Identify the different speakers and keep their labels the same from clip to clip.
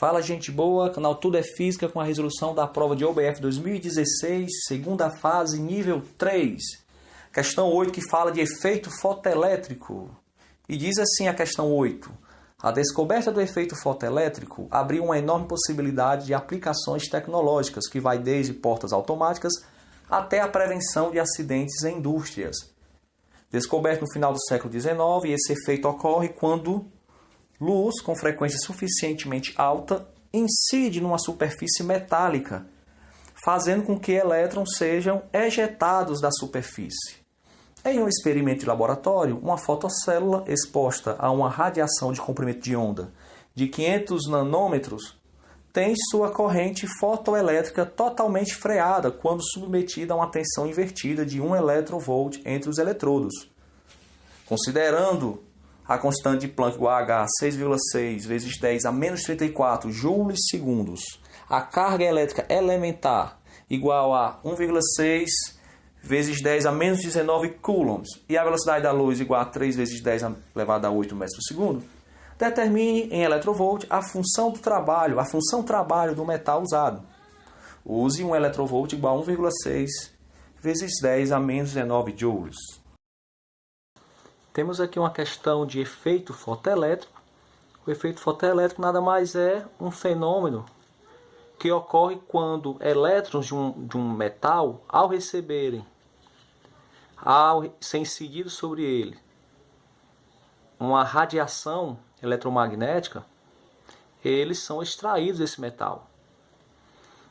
Speaker 1: Fala, gente boa, canal Tudo é Física com a resolução da prova de OBF 2016, segunda fase, nível 3. Questão 8 que fala de efeito fotoelétrico. E diz assim a questão 8. A descoberta do efeito fotoelétrico abriu uma enorme possibilidade de aplicações tecnológicas que vai desde portas automáticas até a prevenção de acidentes em indústrias. Descoberto no final do século XIX, esse efeito ocorre quando luz com frequência suficientemente alta incide numa superfície metálica, fazendo com que elétrons sejam ejetados da superfície. Em um experimento de laboratório, uma fotocélula exposta a uma radiação de comprimento de onda de 500 nanômetros tem sua corrente fotoelétrica totalmente freada quando submetida a uma tensão invertida de 1 eletronvolt entre os eletrodos. Considerando a constante de Planck igual a H 6,6 vezes 10 a menos 34 joules/segundos, a carga elétrica elementar igual a 1,6 vezes 10 a menos 19 coulombs e a velocidade da luz igual a 3 vezes 10 elevado a 8 metros por segundo, determine em eletronvolt a função trabalho do metal usado. Use 1 eletronvolt igual a 1,6 vezes 10 a menos 19 joules. Temos aqui uma questão de efeito fotoelétrico. O efeito fotoelétrico nada mais é um fenômeno que ocorre quando elétrons de um metal, ao ser incidido sobre ele uma radiação eletromagnética, eles são extraídos desse metal.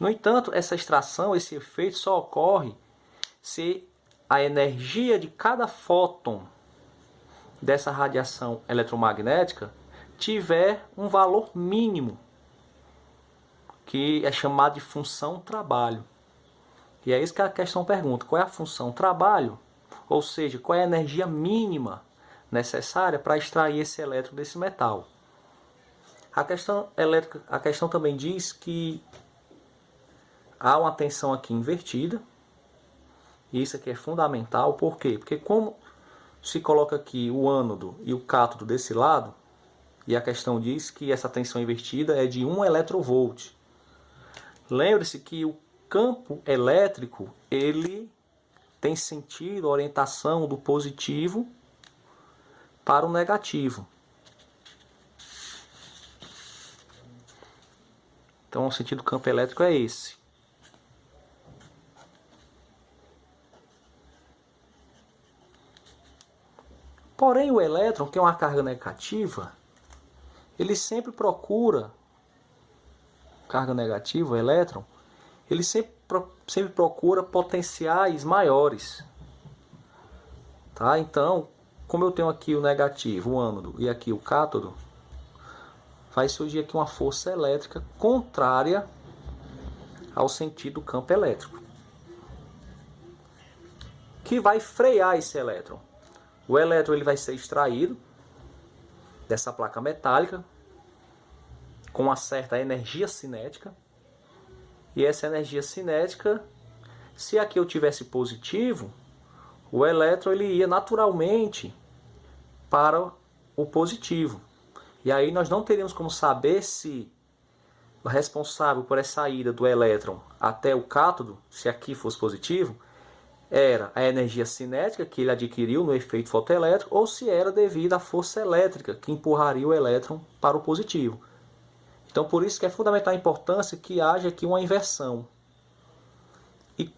Speaker 1: No entanto, essa extração, esse efeito só ocorre se a energia de cada fóton dessa radiação eletromagnética tiver um valor mínimo, que é chamado de função trabalho. E é isso que a questão pergunta: qual é a função trabalho? Ou seja, qual é a energia mínima necessária para extrair esse elétron desse metal? A questão também diz que há uma tensão aqui invertida. E isso aqui é fundamental. Por quê? Porque como se coloca aqui o ânodo e o cátodo desse lado, e a questão diz que essa tensão invertida é de 1 eletronvolt. Lembre-se que o campo elétrico, ele tem sentido, orientação do positivo para o negativo. Então o sentido do campo elétrico é esse. Porém, o elétron, que é uma carga negativa, ele sempre procura, carga negativa, o elétron, ele sempre procura potenciais maiores. Tá? Então, como eu tenho aqui o negativo, o ânodo, e aqui o cátodo, vai surgir aqui uma força elétrica contrária ao sentido do campo elétrico, que vai frear esse elétron. O elétron ele vai ser extraído dessa placa metálica com uma certa energia cinética. E essa energia cinética, se aqui eu tivesse positivo, o elétron ele ia naturalmente para o positivo. E aí nós não teríamos como saber se o responsável por essa ida do elétron até o cátodo, se aqui fosse positivo, era a energia cinética que ele adquiriu no efeito fotoelétrico ou se era devido à força elétrica que empurraria o elétron para o positivo. Então, por isso que é fundamental a importância que haja aqui uma inversão. E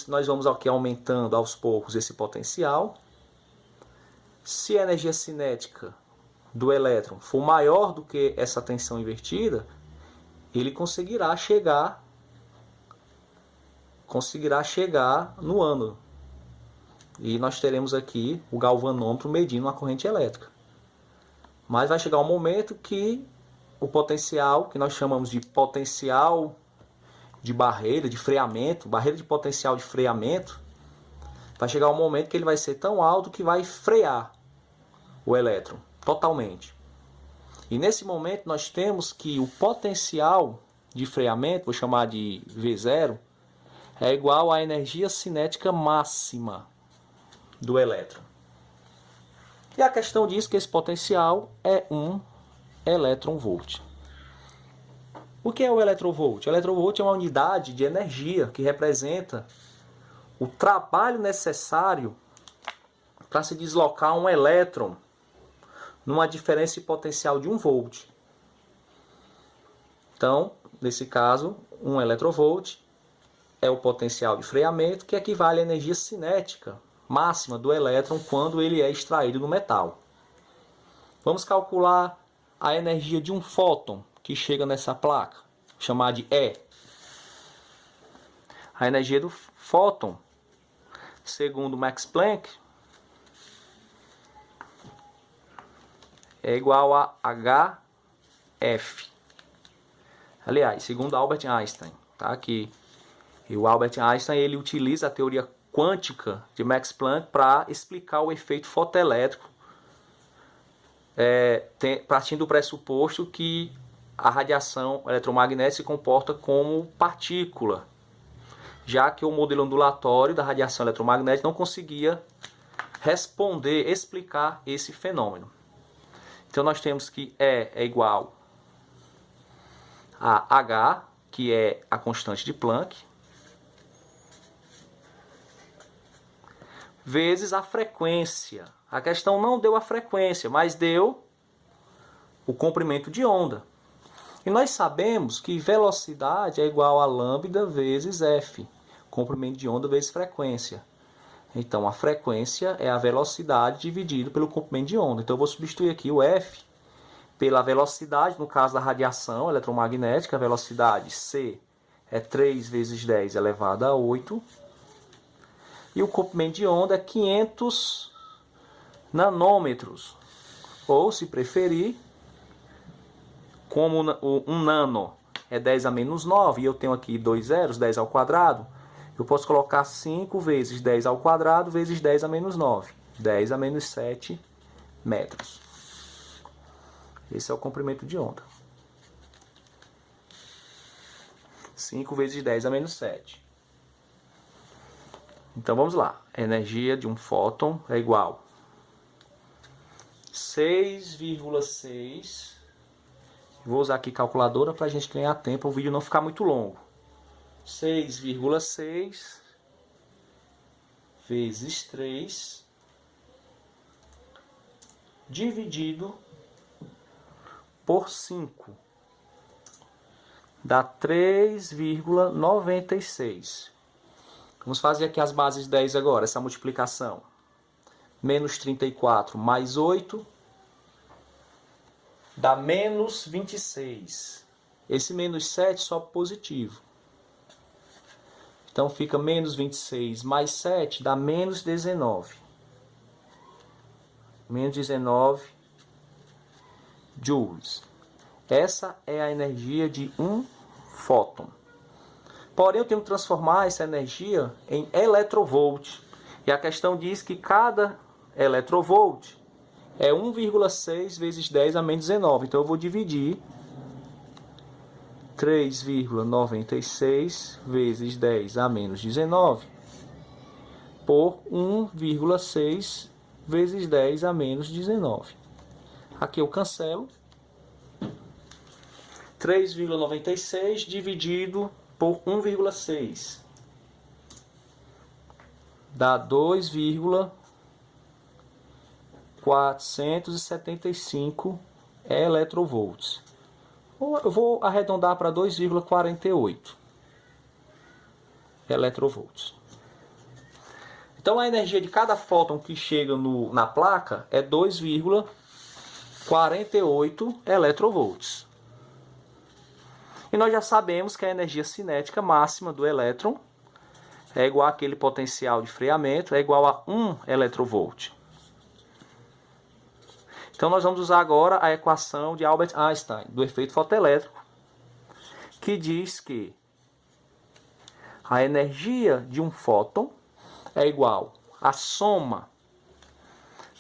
Speaker 1: nós vamos aqui aumentando aos poucos esse potencial. Se a energia cinética do elétron for maior do que essa tensão invertida, ele conseguirá chegar no ânodo. E nós teremos aqui o galvanômetro medindo a corrente elétrica. Mas vai chegar um momento que o potencial, que nós chamamos de potencial de barreira, de freamento, barreira de potencial de freamento, vai chegar um momento que ele vai ser tão alto que vai frear o elétron totalmente. E nesse momento nós temos que o potencial de freamento, vou chamar de V0, é igual à energia cinética máxima do elétron. E a questão diz que esse potencial é 1 eletronvolt. O que é o eletrovolt? O eletrovolt é uma unidade de energia que representa o trabalho necessário para se deslocar um elétron numa diferença potencial de 1 volt. Então, nesse caso, 1 eletrovolt é o potencial de freamento, que equivale à energia cinética máxima do elétron quando ele é extraído do metal. Vamos calcular a energia de um fóton que chega nessa placa, chamada de E. A energia do fóton, segundo Max Planck, é igual a HF. Aliás, segundo Albert Einstein, tá aqui. E o Albert Einstein ele utiliza a teoria quântica de Max Planck para explicar o efeito fotoelétrico, partindo do pressuposto que a radiação eletromagnética se comporta como partícula, já que o modelo ondulatório da radiação eletromagnética não conseguia responder, explicar esse fenômeno. Então nós temos que E é igual a H, que é a constante de Planck, vezes a frequência. A questão não deu a frequência, mas deu o comprimento de onda. E nós sabemos que velocidade é igual a lambda vezes F, comprimento de onda vezes frequência. Então a frequência é a velocidade dividido pelo comprimento de onda. Então eu vou substituir aqui o F pela velocidade, no caso da radiação eletromagnética, a velocidade C é 3 vezes 10 elevado a 8. E o comprimento de onda é 500 nanômetros. Ou, se preferir, como um nano é 10 a menos 9, e eu tenho aqui 2 zeros, 10 ao quadrado, eu posso colocar 5 vezes 10 ao quadrado vezes 10 a menos 9. 10 a menos 7 metros. Esse é o comprimento de onda. 5 vezes 10 a menos 7. Então vamos lá. A energia de um fóton é igual a 6,6. Vou usar aqui calculadora para a gente ganhar tempo, o vídeo não ficar muito longo. 6,6 vezes 3 dividido por 5 dá 3,96. Vamos fazer aqui as bases 10 agora, essa multiplicação. Menos 34 mais 8 dá menos 26. Esse menos 7 só positivo. Então fica menos 26 mais 7 dá menos 19. Menos 19 joules. Essa é a energia de um fóton. Porém, eu tenho que transformar essa energia em eletrovolt. E a questão diz que cada eletrovolt é 1,6 vezes 10 a menos 19. Então, eu vou dividir 3,96 vezes 10 a menos 19 por 1,6 vezes 10 a menos 19. Aqui eu cancelo. 3,96 dividido por 1,6 dá 2,475 eletrovolts. Eu vou arredondar para 2,48 eletrovolts. Então a energia de cada fóton que chega na placa é 2,48 eletrovolts. E nós já sabemos que a energia cinética máxima do elétron é igual àquele potencial de freamento, é igual a 1 eletrovolt. Então nós vamos usar agora a equação de Albert Einstein, do efeito fotoelétrico, que diz que a energia de um fóton é igual à soma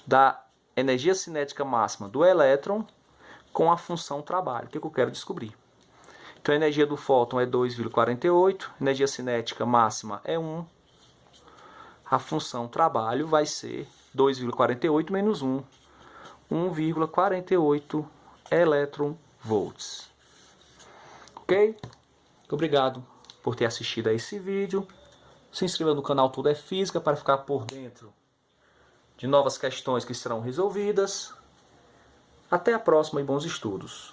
Speaker 1: da energia cinética máxima do elétron com a função trabalho, que eu quero descobrir. Então a energia do fóton é 2,48, a energia cinética máxima é 1. A função trabalho vai ser 2,48 menos 1, 1,48 eletronvolts. Ok? Muito obrigado por ter assistido a esse vídeo. Se inscreva no canal Tudo é Física para ficar por dentro de novas questões que serão resolvidas. Até a próxima e bons estudos!